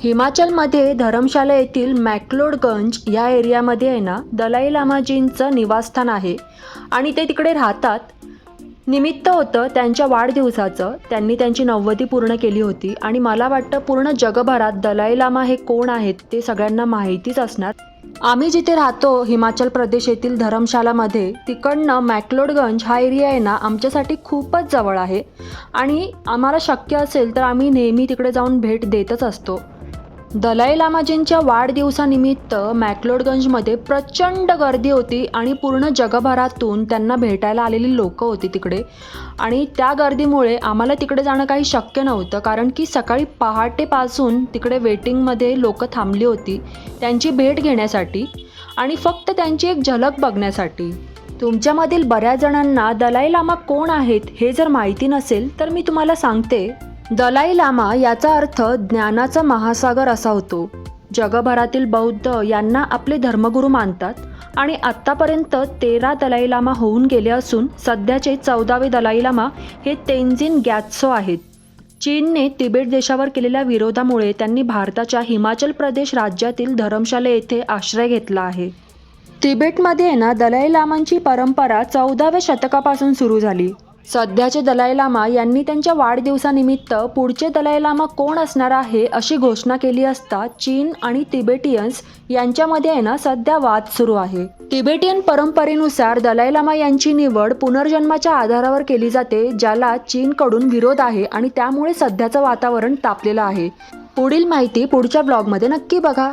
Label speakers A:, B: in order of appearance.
A: हिमाचलमध्ये धर्मशाला येथील मॅक्लोडगंज या एरियामध्ये आहे ना दलाई लामाजींचं निवासस्थान आहे आणि ते तिकडे राहतात. निमित्त होतं त्यांच्या वाढदिवसाचं. त्यांनी त्यांची 90 पूर्ण केली होती आणि मला वाटतं पूर्ण जगभरात दलाई लामा हे कोण आहेत ते सगळ्यांना माहितीच असणार. आम्ही जिथे राहतो हिमाचल प्रदेश येथील धर्मशालामध्ये, तिकडनं मॅक्लोडगंज हा एरिया आहे ना आमच्यासाठी खूपच जवळ आहे आणि आम्हाला शक्य असेल तर आम्ही नेहमी तिकडे जाऊन भेट देतच असतो. दलाई लामाजींच्या वाढदिवसानिमित्त मॅक्लोडगंजमध्ये प्रचंड गर्दी होती आणि पूर्ण जगभरातून त्यांना भेटायला आलेली लोकं होती तिकडे. आणि त्या गर्दीमुळे आम्हाला तिकडे जाणं काही शक्य नव्हतं, कारण की सकाळी पहाटेपासून तिकडे वेटिंगमध्ये लोकं थांबली होती त्यांची भेट घेण्यासाठी आणि फक्त त्यांची एक झलक बघण्यासाठी. तुमच्यामधील बऱ्याच जणांना दलाई लामा कोण आहेत हे जर माहिती नसेल तर मी तुम्हाला सांगते. दलाई लामा याचा अर्थ ज्ञानाचा महासागर असा होतो. जगभरातील बौद्ध यांना आपले धर्मगुरू मानतात आणि आत्तापर्यंत 13 दलाई लामा होऊन गेले असून सध्याचे 14वे दलाई लामा हे तेंजिन ग्यात्सो आहेत. चीनने तिबेट देशावर केलेल्या विरोधामुळे त्यांनी भारताच्या हिमाचल प्रदेश राज्यातील धर्मशाला येथे आश्रय घेतला आहे. तिबेटमध्ये ना दलाई लामांची परंपरा 14व्या शतकापासून सुरू झाली. सध्याचे दलाई लामा यांनी त्यांच्या वाढदिवसानिमित्त पुढचे दलाई लामा कोण असणार आहे अशी घोषणा केली असता चीन आणि तिबेटियन्स यांच्यामध्ये आहे ना सध्या वाद सुरू आहे. तिबेटियन परंपरेनुसार दलाई लामा यांची निवड पुनर्जन्माच्या आधारावर केली जाते, ज्याला चीनकडून विरोध आहे आणि त्यामुळे सध्याचं वातावरण तापलेलं आहे. पुढील माहिती पुढच्या ब्लॉगमध्ये नक्की बघा.